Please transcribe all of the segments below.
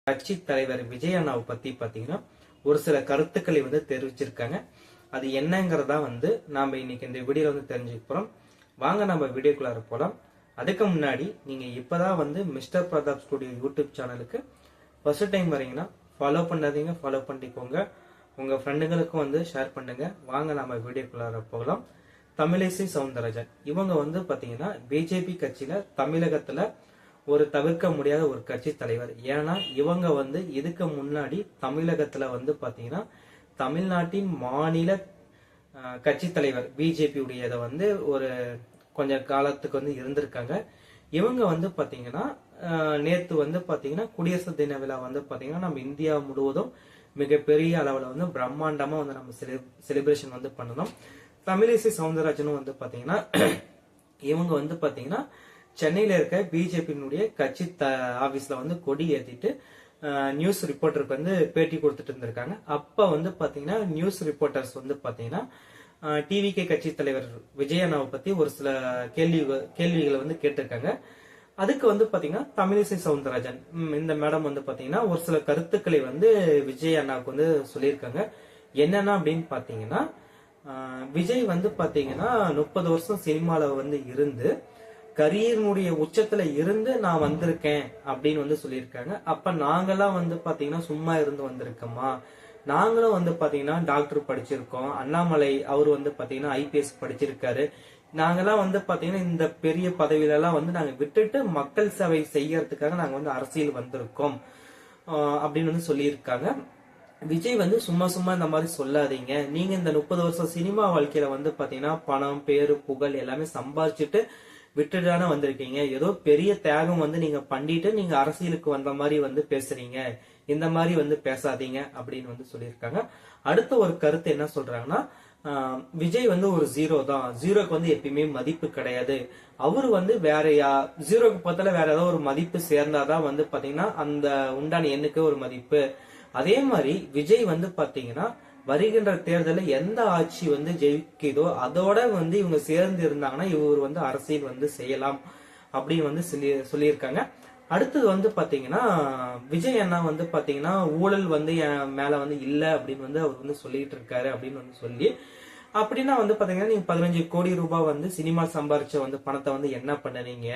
கட்சி தலைவர் விஜய் அண்ணாவை பத்தி பாத்தீங்கன்னா ஒரு சில கருத்துக்களை தெரிவிச்சிருக்காங்க. அது என்னங்கறதா நாம இன்னைக்கு இந்த வீடியோல தெரிஞ்சுக்க போறோம். வாங்க நம்ம வீடியோக்குள்ளார போலாம். அதுக்கு முன்னாடி நீங்க இப்பதான் மிஸ்டர் பிரதாப் ஸ்டுடியோ யூடியூப் சேனலுக்கு ஃபர்ஸ்ட் டைம் வரீங்கன்னா ஃபாலோ பண்ணாதீங்க, ஃபாலோ பண்ணிக்கோங்க. உங்க ஃப்ரெண்டுங்களுக்கும் ஷேர் பண்ணுங்க. வாங்க நம்ம வீடியோக்குள்ளார போகலாம். தமிழிசை சவுந்தரராஜன் இவங்க பாத்தீங்கன்னா பிஜேபி கட்சியில தமிழகத்துல ஒரு தவிர்க்க முடியாத ஒரு கட்சி தலைவர். ஏன்னா இவங்க இதுக்கு முன்னாடி தமிழகத்துல பாத்தீங்கன்னா தமிழ்நாட்டின் மாநில கட்சி தலைவர் பிஜேபி உடையத ஒரு கொஞ்ச காலத்துக்கு இருந்திருக்காங்க. இவங்க பாத்தீங்கன்னா நேத்து பாத்தீங்கன்னா குடியரசு தின விழா பாத்தீங்கன்னா நம்ம இந்தியா முழுவதும் மிகப்பெரிய அளவுல பிரம்மாண்டமா நம்ம செலிப்ரேஷன் பண்ணணும். தமிழிசை சவுந்தரராஜனும் பாத்தீங்கன்னா இவங்க பாத்தீங்கன்னா சென்னையில இருக்க பிஜேபியினுடைய கட்சி ஆபீஸ்ல கொடி ஏத்திட்டு நியூஸ் ரிப்போர்ட்டருக்கு பேட்டி கொடுத்துட்டு இருந்திருக்காங்க. அப்ப பாத்தீங்கன்னா நியூஸ் ரிப்போர்ட்டர்ஸ் பாத்தீங்கன்னா டிவிகே கட்சி தலைவர் விஜய் அண்ணாவை பத்தி ஒரு சில கேள்விகளை கேட்டிருக்காங்க. அதுக்கு பாத்தீங்கன்னா தமிழிசை சவுந்தரராஜன் இந்த மேடம் பாத்தீங்கன்னா ஒரு சில கருத்துக்களை விஜய் அண்ணாவுக்கு சொல்லியிருக்காங்க. என்னன்னா அப்படின்னு பாத்தீங்கன்னா விஜய் பாத்தீங்கன்னா 30 வருஷம் சினிமால இருந்து கரியர்னுடைய உச்சத்துல இருந்து நான் வந்திருக்கேன் அப்படின்னு சொல்லியிருக்காங்க. அப்ப நாங்கெல்லாம் பாத்தீங்கன்னா சும்மா இருந்து வந்திருக்கோமா? நாங்களும் பாத்தீங்கன்னா டாக்டர் படிச்சிருக்கோம். அண்ணாமலை அவரு பாத்தீங்கன்னா ஐபிஎஸ் படிச்சிருக்காரு. நாங்கெல்லாம் பாத்தீங்கன்னா இந்த பெரிய பதவியில எல்லாம் நாங்க விட்டுட்டு மக்கள் சேவை செய்யறதுக்காக நாங்க அரசியல் வந்திருக்கோம் அப்படின்னு சொல்லியிருக்காங்க. விஜய் சும்மா சும்மா இந்த மாதிரி சொல்லாதீங்க. நீங்க இந்த 30 வருஷம் சினிமா வாழ்க்கையில பாத்தீங்கன்னா பணம், பேரு, புகழ் எல்லாமே சம்பாதிச்சுட்டு விட்டுதானே வந்திருக்கீங்க. ஏதோ பெரிய தியாகம் நீங்க பண்ணிட்டு நீங்க அரசியலுக்கு வந்த மாதிரி பேசுறீங்க. இந்த மாதிரி பேசாதீங்க அப்படின்னு சொல்லியிருக்காங்க. அடுத்த ஒரு கருத்து என்ன சொல்றாங்கன்னா விஜய் ஒரு ஜீரோ தான். ஜீரோக்கு எப்பயுமே மதிப்பு கிடையாது. அவரு வேற ஜீரோக்கு பத்தில வேற ஏதோ ஒரு மதிப்பு சேர்ந்தாதான் பாத்தீங்கன்னா அந்த உண்டான எண்ணுக்கு ஒரு மதிப்பு. அதே மாதிரி விஜய் பாத்தீங்கன்னா வருகின்ற தேர்தலில் எந்த ஆட்சி ஜெயிக்குதோ அதோட இவங்க சேர்ந்து இருந்தாங்கன்னா இவர் அரசியல் செய்யலாம் அப்படின்னு சொல்லியிருக்காங்க. அடுத்தது பாத்தீங்கன்னா விஜய் அண்ணா பாத்தீங்கன்னா ஊழல் என் மேல இல்ல அப்படின்னு அவர் சொல்லிட்டு இருக்காரு அப்படின்னு சொல்லி அப்படின்னா பாத்தீங்கன்னா நீங்க 15 கோடி ரூபாய் சினிமா சம்பாரிச்ச பணத்தை என்ன பண்ணுறீங்க?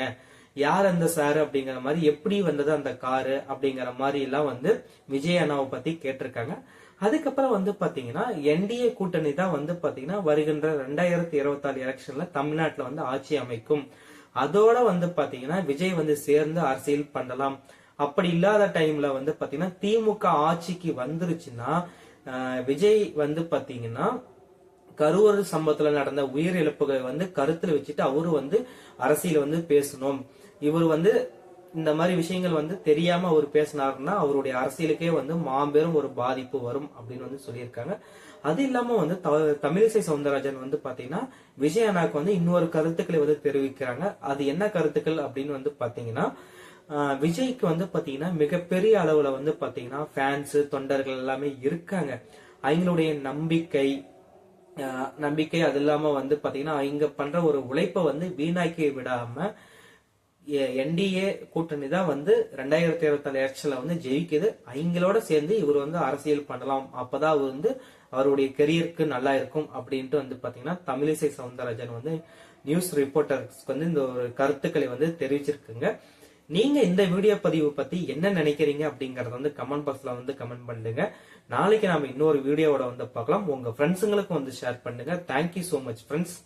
யார் அந்த சார் அப்படிங்கிற மாதிரி எப்படி வந்தது அந்த காரு அப்படிங்கிற மாதிரி எல்லாம் விஜய் அண்ணாவை பத்தி கேட்டிருக்காங்க. அதுக்கப்புறம் பாத்தீங்கன்னா என்டிஏ கூட்டணி தான் பாத்தீங்கன்னா வருகின்ற 2024 எலெக்ஷன்ல தமிழ்நாட்டுல ஆட்சி அமைக்கும். அதோட பாத்தீங்கன்னா விஜய் சேர்ந்து அரசியல் பண்ணலாம். அப்படி இல்லாத டைம்ல பாத்தீங்கன்னா திமுக ஆட்சிக்கு வந்துருச்சுன்னா விஜய் பாத்தீங்கன்னா கரூர் சம்பவத்துல நடந்த உயிரிழப்புகளை கருத்துல வச்சுட்டு அவரு அரசியல் பேசணும். இவர் இந்த மாதிரி விஷயங்கள் தெரியாம அவர் பேசினாருன்னா அவருடைய அரசியலுக்கே மாபெரும் ஒரு பாதிப்பு வரும் அப்படின்னு சொல்லியிருக்காங்க. அது இல்லாம தமிழிசை சவுந்தரராஜன் பாத்தீங்கன்னா விஜய் அண்ணாக்கு இன்னொரு கருத்துக்களை தெரிவிக்கிறாங்க. அது என்ன கருத்துக்கள் அப்படின்னு பாத்தீங்கன்னா விஜய்க்கு பாத்தீங்கன்னா மிகப்பெரிய அளவுல பாத்தீங்கன்னா ஃபேன்ஸ், தொண்டர்கள் எல்லாமே இருக்காங்க. அவங்களுடைய நம்பிக்கை அது இல்லாம பாத்தீங்கன்னா அவங்க பண்ற ஒரு உழைப்ப வீணாக்கி விடாம என்டிஏ கூட்டணி தான் 2024 எலெக்ஷன்ல ஜெயிக்குது. அவங்களோட சேர்ந்து இவர் அரசியல் பண்ணலாம். அப்பதான் அவர் அவருடைய கெரியருக்கு நல்லா இருக்கும் அப்படின்ட்டு பாத்தீங்கன்னா தமிழிசை சவுந்தரராஜன் நியூஸ் ரிப்போர்ட்டர்ஸ்க்கு இந்த ஒரு கருத்துக்களை தெரிவிச்சிருக்குங்க. நீங்க இந்த வீடியோ பதிவு பத்தி என்ன நினைக்கிறீங்க அப்படிங்கறத கமெண்ட் பாக்ஸ்ல கமெண்ட் பண்ணுங்க. நாளைக்கு நாம இன்னொரு வீடியோவோட பார்க்கலாம். உங்க ஃப்ரெண்ட்ஸுங்களுக்கும் ஷேர் பண்ணுங்க. Thank you so much friends.